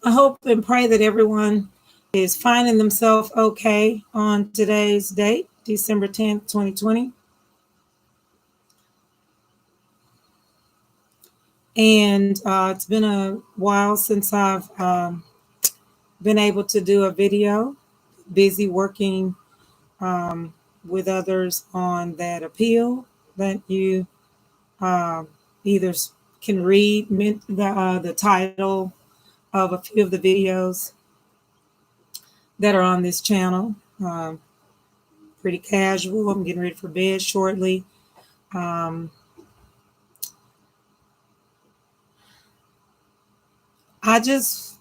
I hope and pray that everyone is finding themselves okay on today's date, December 10th, 2020. And it's been a while since I've been able to do a video, busy working with others on that appeal that you uh, either can read the title of a few of the videos that are on this channel. Um, Pretty casual. I'm getting ready for bed shortly. Um, I just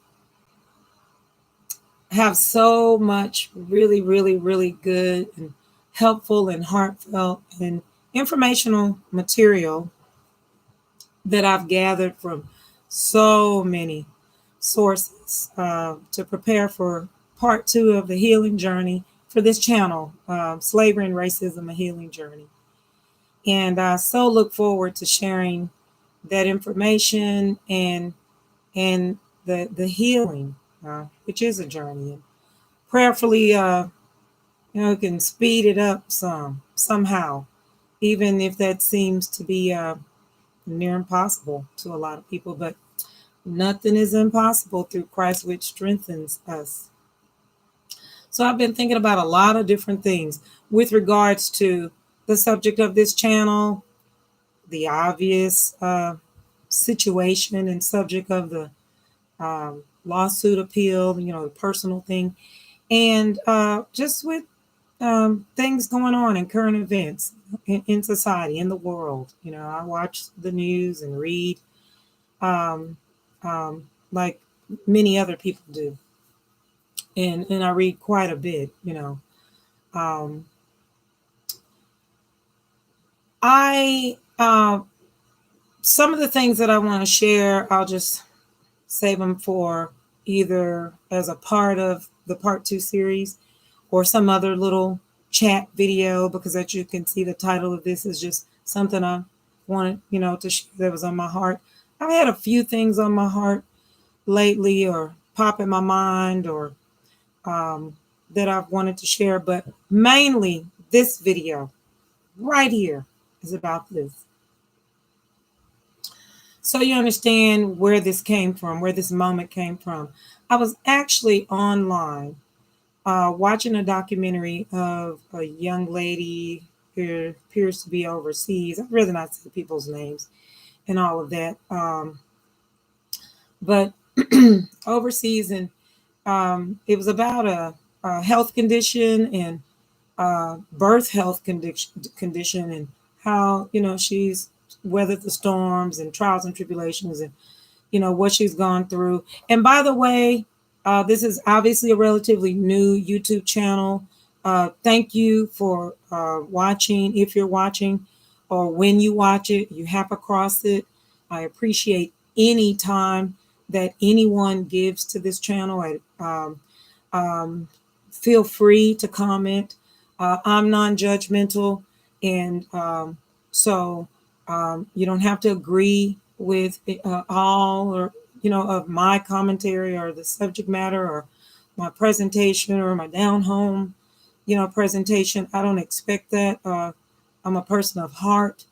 have so much really, really, really good and helpful and heartfelt and informational material that I've gathered from so many sources to prepare for part two of the healing journey for this channel, Slavery and Racism, a Healing Journey. And I so look forward to sharing that information and the healing, which is a journey. And prayerfully, can speed it up somehow, even if that seems to be near impossible to a lot of people. But nothing is impossible through Christ, which strengthens us. So I've been thinking about a lot of different things with regards to the subject of this channel, the obvious situation and subject of the lawsuit appeal, the personal thing, and just with things going on in current events in society, in the world. I watch the news and read like many other people do. And I read quite a bit, Um, I some of the things that I want to share, I'll just save them for either as a part of the part two series or some other little chat video, because as you can see, the title of this is just something I wanted, to share that was on my heart. I've had a few things on my heart lately or pop in my mind or that I've wanted to share, but mainly this video right here is about this. So you understand where this came from, where this moment came from. I was actually online watching a documentary of a young lady who appears to be overseas. I'd rather not say people's names and all of that. But overseas, and it was about a health condition and birth health condition and how, she's weathered the storms and trials and tribulations and, what she's gone through. And by the way, this is obviously a relatively new YouTube channel. Thank you for watching. If you're watching or when you watch it, you hap across it. I appreciate any time that anyone gives to this channel. Feel free to comment. I'm non-judgmental, and so you don't have to agree with all or of my commentary or the subject matter or my presentation or my down home presentation. I don't expect that. I'm a person of heart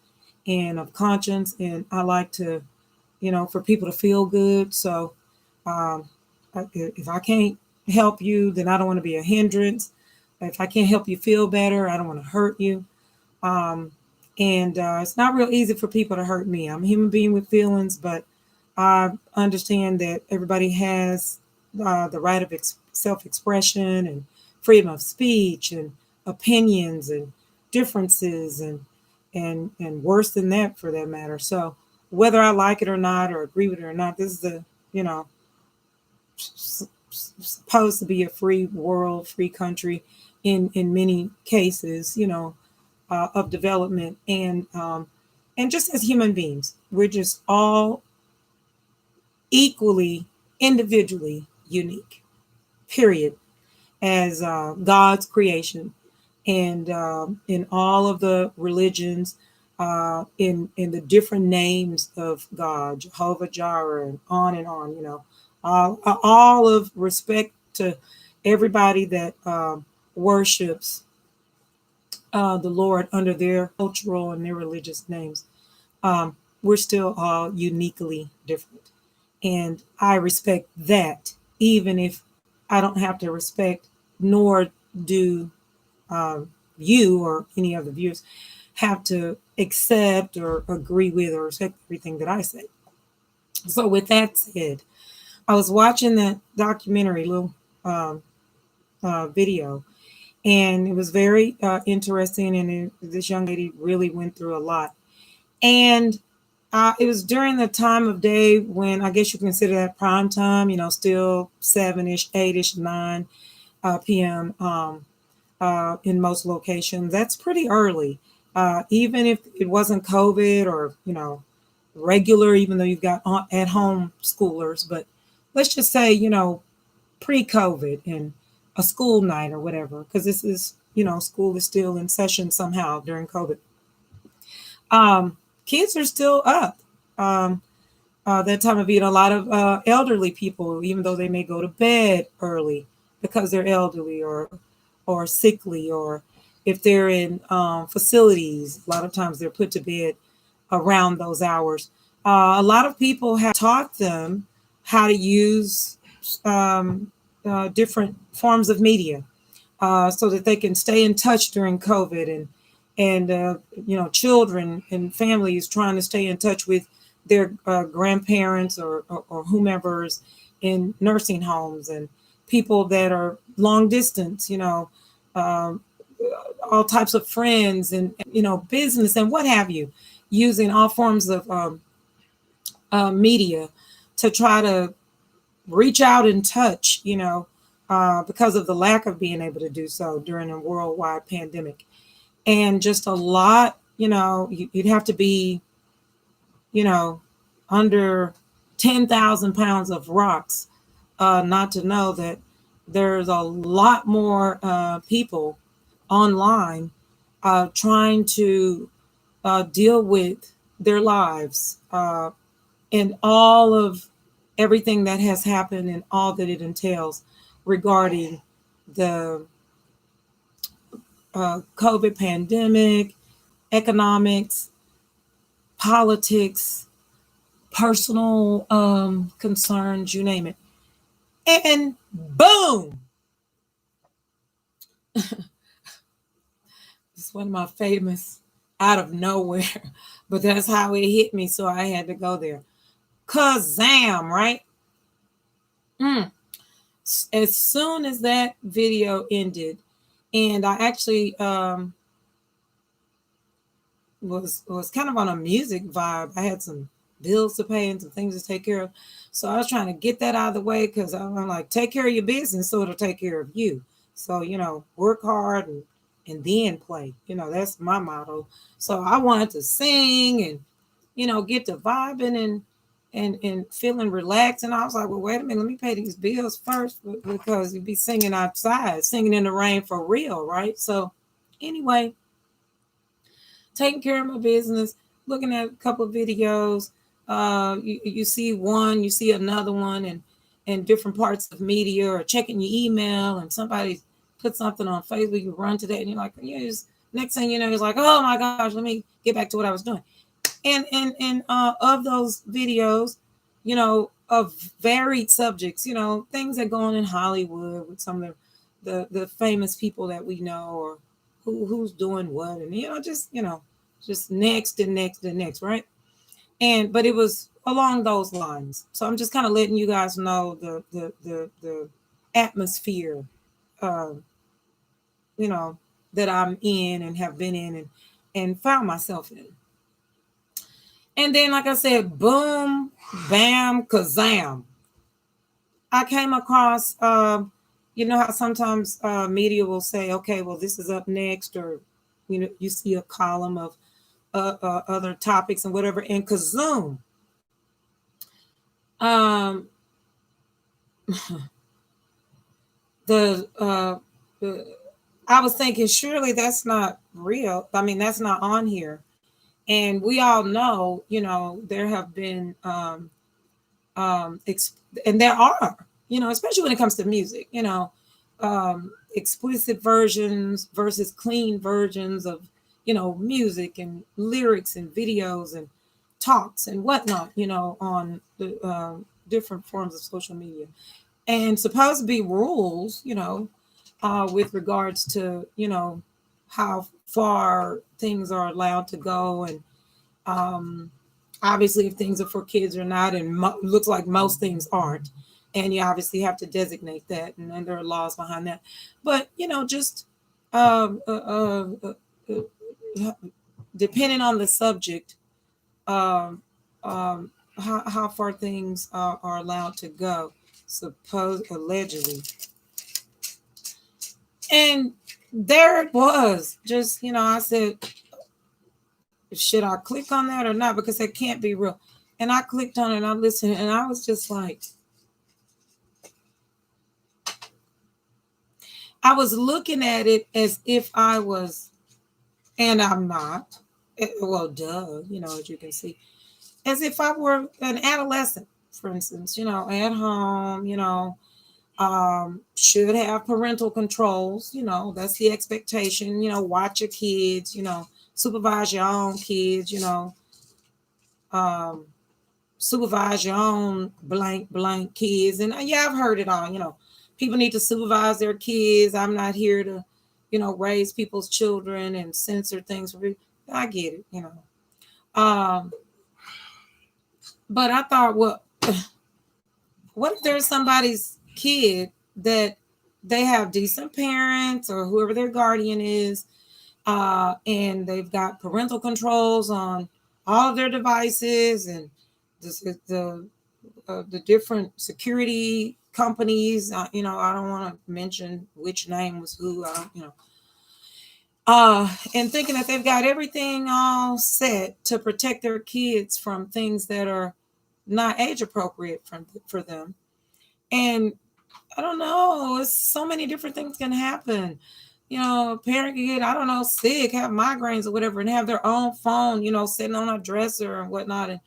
and of conscience, and I like to for people to feel good. So if I can't help you, then I don't want to be a hindrance. If I can't help you feel better, I don't want to hurt you. And it's not real easy for people to hurt me. I'm a human being with feelings, but I understand that everybody has the right of self-expression and freedom of speech and opinions and differences and worse than that for that matter. So whether I like it or not or agree with it or not, this is the supposed to be a free world, free country in many cases, of development. And just as human beings, we're just all equally, individually unique, period, as God's creation. And in all of the religions, in the different names of God, Jehovah Jireh, and on, All of respect to everybody that worships the Lord under their cultural and their religious names. We're still all uniquely different. And I respect that, even if I don't have to respect, nor do you or any other viewers have to accept or agree with or accept everything that I say. So, with that said, I was watching that documentary, little video, and it was very interesting. And this young lady really went through a lot. And it was during the time of day when I guess you consider that prime time, still 7-ish, 8-ish, 9 p.m. In most locations. That's pretty early. Even if it wasn't COVID or, regular, even though you've got at home schoolers, but let's just say, pre-COVID and a school night or whatever, because this is, school is still in session somehow during COVID. Kids are still up. That time of year, a lot of elderly people, even though they may go to bed early because they're elderly or sickly, or if they're in facilities, a lot of times they're put to bed around those hours. A lot of people have taught them how to use different forms of media so that they can stay in touch during COVID, and children and families trying to stay in touch with their grandparents or whomever's in nursing homes, and people that are long distance, all types of friends and business and what have you, using all forms of media to try to reach out and touch, because of the lack of being able to do so during a worldwide pandemic. And just a lot, you'd have to be, under 10,000 pounds of rocks not to know that there's a lot more people online trying to deal with their lives and all of everything that has happened and all that it entails regarding the COVID pandemic, economics, politics, personal concerns, you name it. And boom! It's one of my famous out of nowhere, but that's how it hit me, so I had to go there. Kazam, right? As soon as that video ended, and I actually was kind of on a music vibe. I had some bills to pay and some things to take care of. So I was trying to get that out of the way because I'm like, take care of your business so it'll take care of you. So, work hard and then play. That's my motto. So I wanted to sing and, get to vibing and feeling relaxed. And I was like, well, wait a minute, let me pay these bills first because you'd be singing outside, singing in the rain for real, right? So anyway, taking care of my business, looking at a couple of videos. You see one, you see another one, and different parts of media, or checking your email, and somebody put something on Facebook, you run to that, and you're like, next thing you know, it's like, oh my gosh, let me get back to what I was doing. And of those videos, of varied subjects, things that go on in Hollywood with some of the famous people that we know, or who's doing what, and just next and next and next, right? But it was along those lines. So I'm just kind of letting you guys know the atmosphere, that I'm in and have been in and found myself in. And then, like I said, boom, bam, kazam. I came across, how sometimes media will say, okay, well, this is up next, or, you see a column of other topics and whatever, and kazoom. I was thinking, surely that's not real. I mean, that's not on here. And we all know, there have been And there are, especially when it comes to music, explicit versions versus clean versions of, music and lyrics and videos and talks and whatnot, on the different forms of social media. And supposed to be rules, with regards to, how far things are allowed to go. And um, obviously, if things are for kids or not, and looks like most things aren't. And you obviously have to designate that, and then there are laws behind that. But, just um, uh, uh, uh, uh, depending on the subject, um, how far things are allowed to go, allegedly. And there it was. Just, I said, should I click on that or not? Because it can't be real. And I clicked on it and I listened, and I was just like, I was looking at it as if I was, and I'm not. Well, duh, as you can see, as if I were an adolescent, for instance, at home, should have parental controls, that's the expectation, watch your kids, supervise your own kids, um, supervise your own blank blank kids. And yeah, I've heard it all. People need to supervise their kids. I'm not here to, raise people's children and censor things. I get it. Um, but I thought, well, what if there's somebody's kid that they have decent parents or whoever their guardian is, and they've got parental controls on all of their devices and the different security companies. I don't want to mention which name was who. And thinking that they've got everything all set to protect their kids from things that are not age appropriate for them. And I don't know, it's so many different things can happen. A parent can get, I don't know, sick, have migraines or whatever, and have their own phone, sitting on a dresser and whatnot,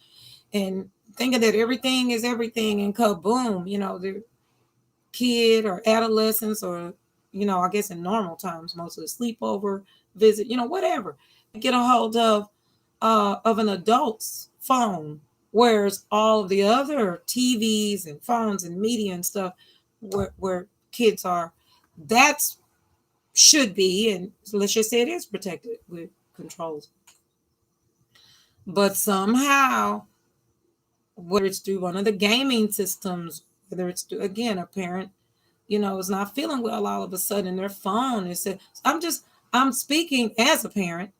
and thinking that everything is everything, and kaboom, their kid or adolescents, or, I guess in normal times, mostly sleepover visit, whatever, get a hold of an adult's phone, whereas all of the other TVs and phones and media and stuff where kids are, that's should be, and let's just say it is protected with controls. But somehow, whether it's through one of the gaming systems, whether it's through, again, a parent, is not feeling well, all of a sudden their phone is said, I'm speaking as a parent.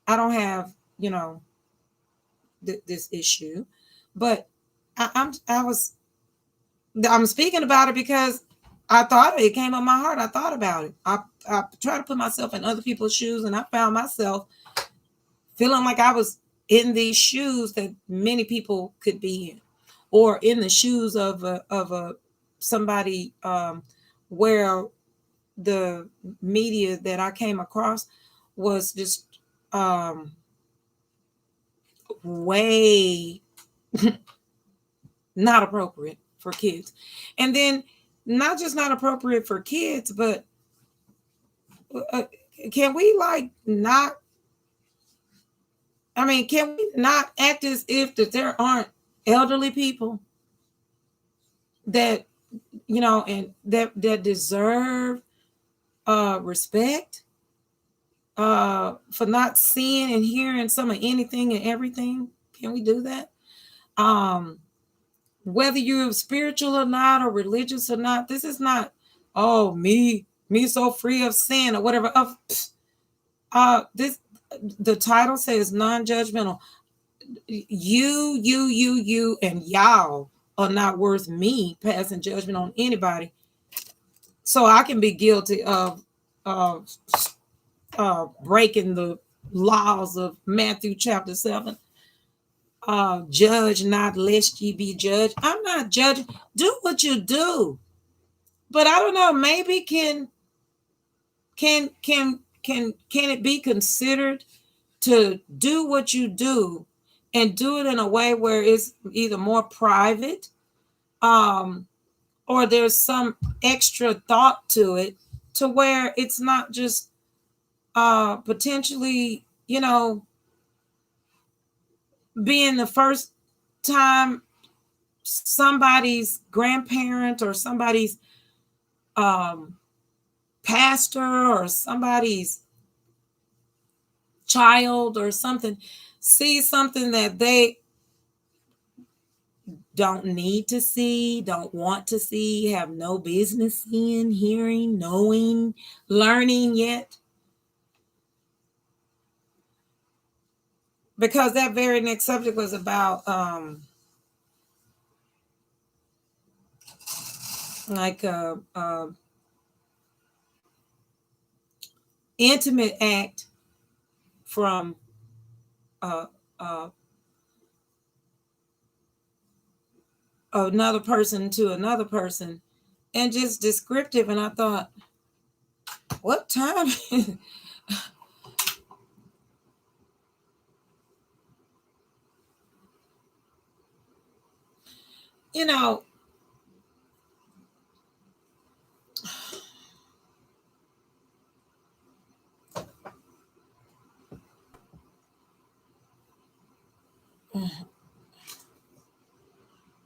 I don't have, this issue, but I'm speaking about it because I thought it came on my heart. I thought about it. I tried to put myself in other people's shoes, and I found myself feeling like I was in these shoes that many people could be in, or in the shoes of a somebody, where the media that I came across was just way not appropriate for kids. And then not just not appropriate for kids, but can we not, can we not act as if that there aren't elderly people that, and that deserve respect for not seeing and hearing some of anything and everything? Can we do that? Whether you're spiritual or not, or religious or not, this is not, oh, me so free of sin or whatever. This, the title says non-judgmental. You, and y'all are not worth me passing judgment on anybody. So I can be guilty of breaking the laws of Matthew chapter 7. Judge not lest ye be judged. I'm not judging. Do what you do. But I don't know, maybe can it be considered to do what you do and do it in a way where it's either more private, um, or there's some extra thought to it, to where it's not just potentially, being the first time somebody's grandparent or somebody's um, pastor or somebody's child or something sees something that they don't need to see, don't want to see, have no business seeing, hearing, knowing, learning yet. Because that very next subject was about like a intimate act from uh, uh, another person to another person, and just descriptive. And I thought, what time? you know,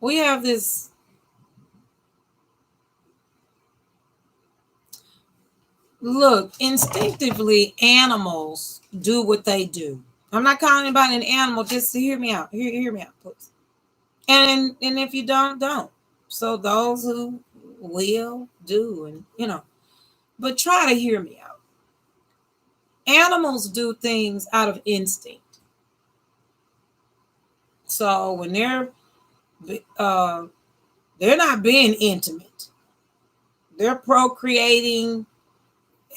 we have this. Look, instinctively, animals do what they do. I'm not calling anybody an animal. Just to hear me out. Hear me out, please. And if you don't. So those who will do, and but try to hear me out. Animals do things out of instinct. So when uh, they're not being intimate, they're procreating,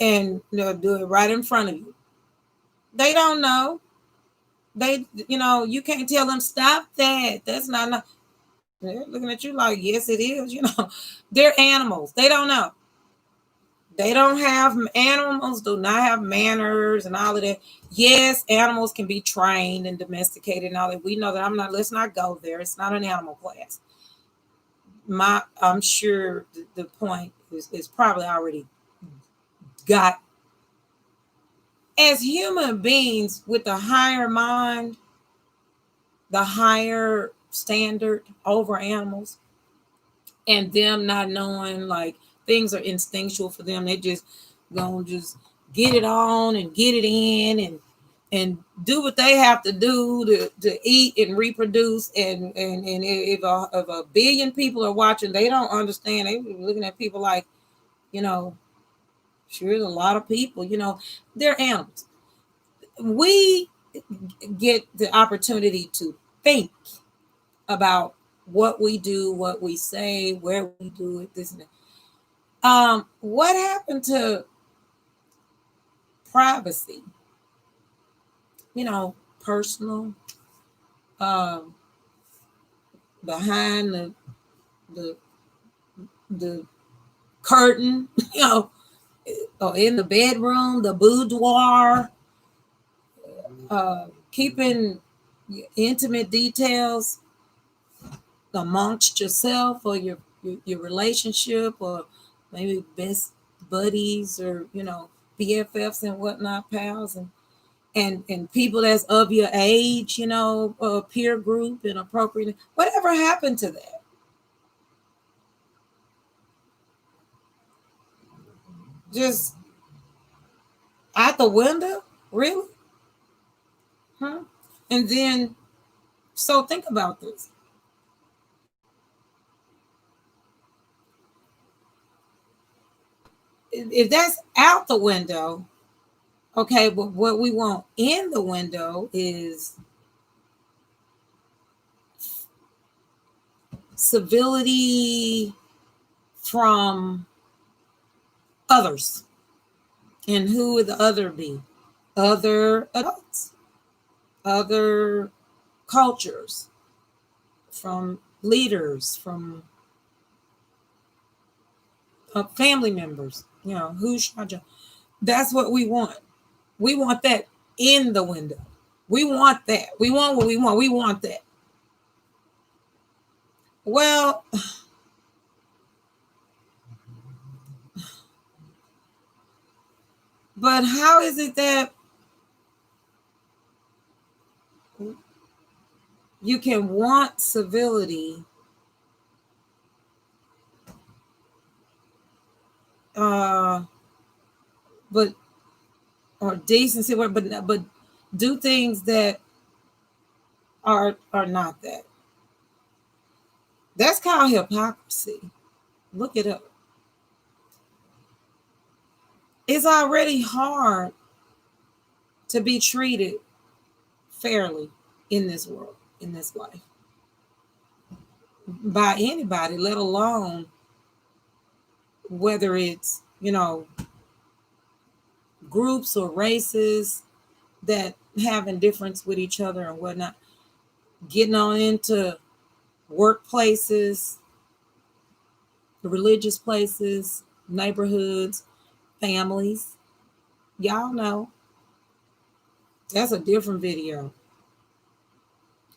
and they'll do it right in front of you. They don't know. You can't tell them stop that. That's not enough. They're looking at you like, yes, it is. They're animals. They don't know. They don't have animals. Do not have manners and all of that. Yes, animals can be trained and domesticated and all that. We know that. I'm not. Let's not go there. It's not an animal class. I'm sure the point is probably already got. As human beings with a higher mind, the higher standard over animals, and them not knowing, like, things are instinctual for them. They just gonna just get it on and get it in, and do what they have to do to eat and reproduce. And if a billion people are watching, they don't understand. They looking at people like, sure, there's a lot of people, they're animals. We get the opportunity to think about what we do, what we say, where we do it, this and that. What happened to privacy? Personal, um, behind the the curtain, or in the bedroom, the boudoir, keeping intimate details amongst yourself, or your relationship, or maybe best buddies, or BFFs and whatnot, pals, and people that's of your age, peer group and appropriate. Whatever happened to that? Just out the window, really? Huh? And then, so think about this. If that's out the window, okay, but what we want in the window is civility from others. And who would the other be? Other adults, other cultures, from leaders, from family members, who's charging. That's what we want. We want that in the window. We want that. We want what we want. We want that. Well, But how is it that you can want civility, but or decency, but do things that are not that? That's called hypocrisy. Look it up. It's already hard to be treated fairly in this world, in this life, by anybody, let alone whether it's, groups or races that have indifference with each other and whatnot, getting on into workplaces, religious places, neighborhoods, families. Y'all know that's a different video.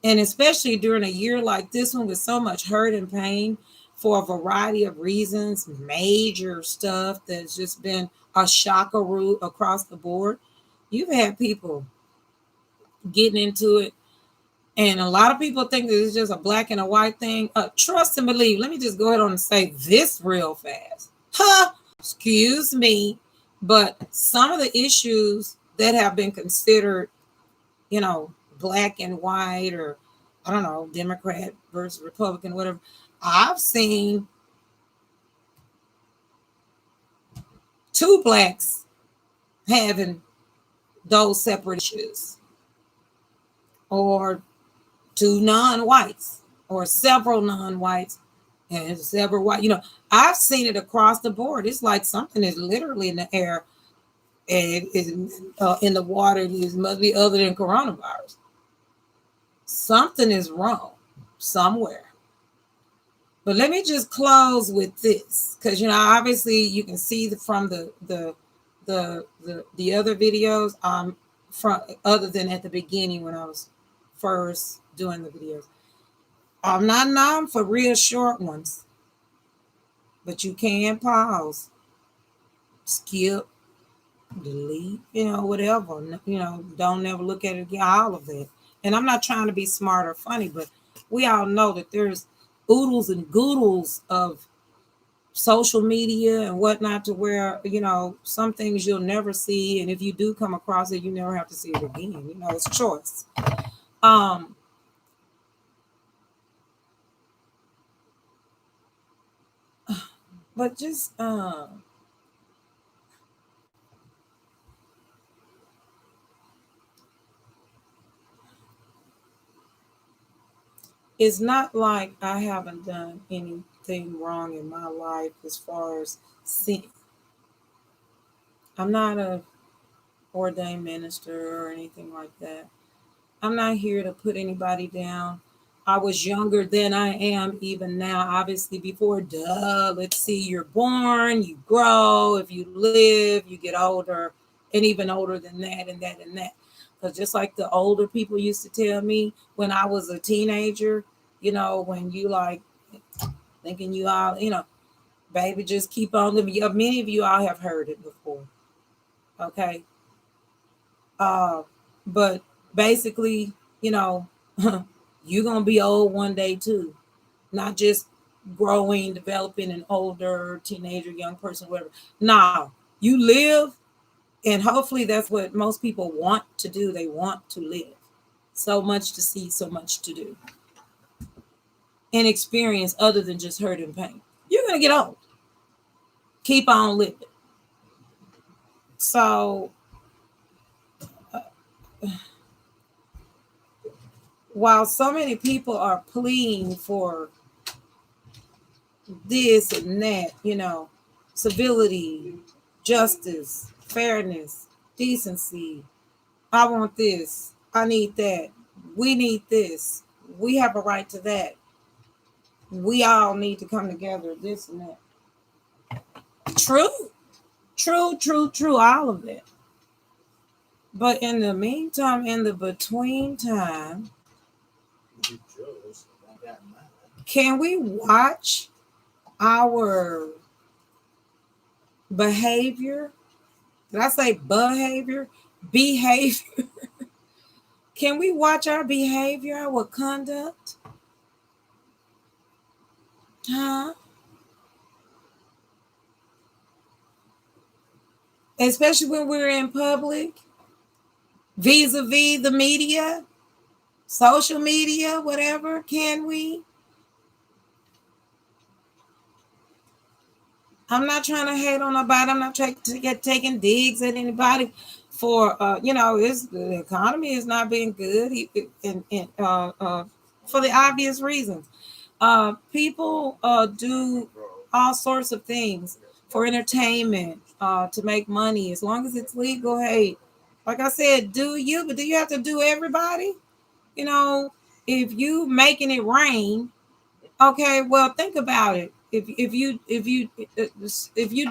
And especially during a year like this one with so much hurt and pain for a variety of reasons, major stuff that's just been a shockaroo across the board. You've had people getting into it, and a lot of people think that it's just a black and a white thing. Trust and believe. Let me just go ahead on and say this real fast. Excuse me. But some of the issues that have been considered, black and white, or I don't know, Democrat versus Republican, whatever, I've seen two blacks having those separate issues, or two non-whites, or several non-whites and several white. I've seen it across the board. It's like something is literally in the air and in the water. It must be other than coronavirus. Something is wrong somewhere. But let me just close with this, because obviously you can see from the other videos, from other than at the beginning when I was first doing the videos. I'm not known for real short ones, but you can pause, skip, delete, whatever. Don't ever look at it again, all of that. And I'm not trying to be smart or funny, but we all know that there's oodles and goodles of social media and whatnot, to where, some things you'll never see. And if you do come across it, you never have to see it again. It's choice. But just it's not like I haven't done anything wrong in my life as far as sin. I'm not a ordained minister or anything like that. I'm not here to put anybody down. I was younger than I am even now. Obviously, before, let's see, you're born, you grow, if you live, you get older, and even older than that, and that, and that. Because just like the older people used to tell me when I was a teenager, when you like thinking you all, baby, just keep on living. Many of you all have heard it before. Okay. But basically, you're going to be old one day too. Not just growing, developing, an older teenager, young person, whatever. No, you live, and hopefully that's what most people want to do. They want to live. So much to see, so much to do. And experience other than just hurt and pain. You're going to get old. Keep on living. So, while so many people are pleading for this and that, civility, justice, fairness, decency, I want this, I need that, we need this, we have a right to that, we all need to come together, this and that. True, all of that. But in the meantime, in the between time, can we watch our behavior Did I say behavior? Behavior. Can we watch our behavior, our conduct? Huh? Especially when we're in public, vis-a-vis the media, social media, whatever. Can we? I'm not trying to hate on nobody. I'm not trying to get taking digs at anybody for the economy is not being good for the obvious reasons. People do all sorts of things for entertainment, to make money. As long as it's legal, hey, like I said, do you? But do you have to do everybody? You know, if you making it rain, okay, well, think about it. If you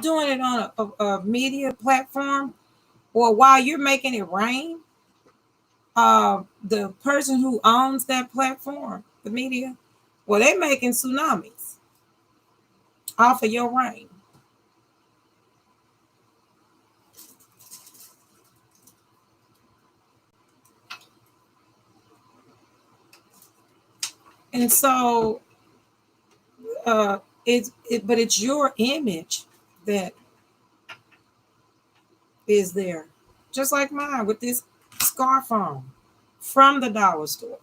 doing it on a media platform, or while you're making it rain, the person who owns that platform, the media, well, they're making tsunamis off of your rain. And so but it's your image that is there. Just like mine with this scarf on from the dollar store.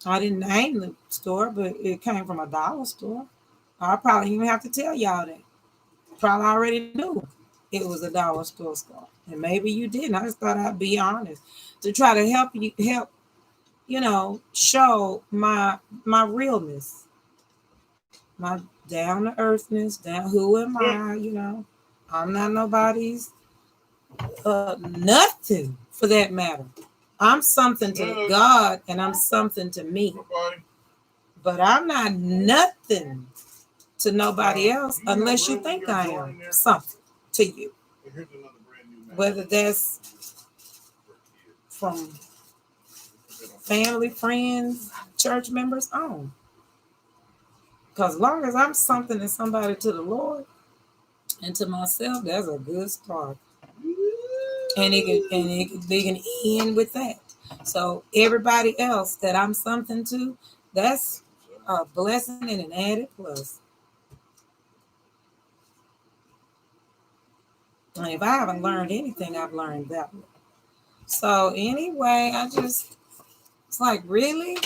I didn't name the store, but it came from a dollar store. I probably even have to tell y'all that. Probably already knew it was a dollar store scarf. And maybe you didn't. I just thought I'd be honest to try to help show my realness, my down to earthness, down who am I. I'm not nobody's nothing for that matter. I'm something to God and I'm something to me. But I'm not nothing to nobody else unless you think I am something to you. Whether that's from family, friends, church members on. Because as long as I'm something to somebody to the Lord and to myself, that's a good start. And they can end with that. So everybody else that I'm something to, that's a blessing and an added plus. And if I haven't learned anything, I've learned that one. So anyway, it's like, really?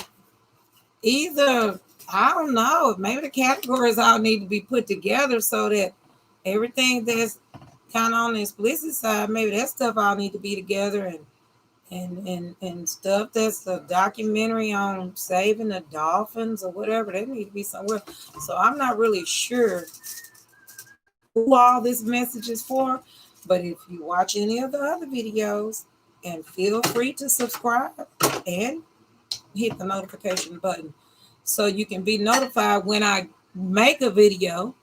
Either, I don't know, maybe the categories all need to be put together so that everything that's kind of on the explicit side, maybe that stuff all need to be together, and stuff that's a documentary on saving the dolphins or whatever, they need to be somewhere. So I'm not really sure who all this message is for, but if you watch any of the other videos, and feel free to subscribe and hit the notification button so you can be notified when I make a video.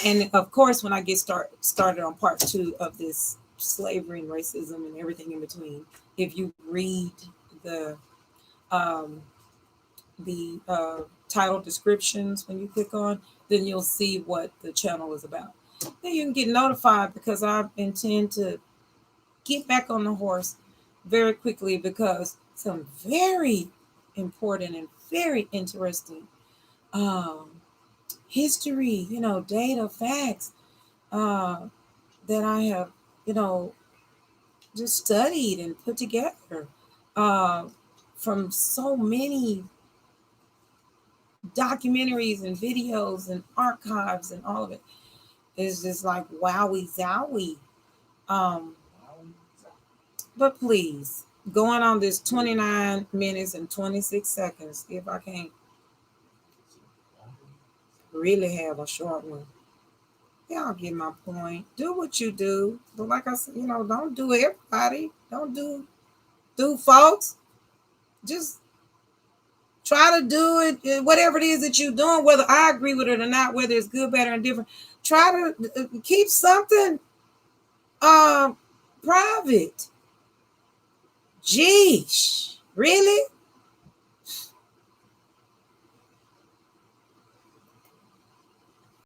And of course, when I get started on part 2 of this slavery and racism and everything in between, if you read the title descriptions when you click on, then you'll see what the channel is about. Then you can get notified, because I intend to get back on the horse very quickly, because some very important and very interesting history, data, facts that I have, just studied and put together from so many documentaries and videos and archives, and all of it is just like wowie zowie. But please, going on this 29 minutes and 26 seconds, if I can't really have a short one. Y'all get my point. Do what you do. But like I said, don't do everybody. Don't do folks. Just try to do it, whatever it is that you're doing, whether I agree with it or not, whether it's good, better, and different. Try to keep something private. Geesh, really?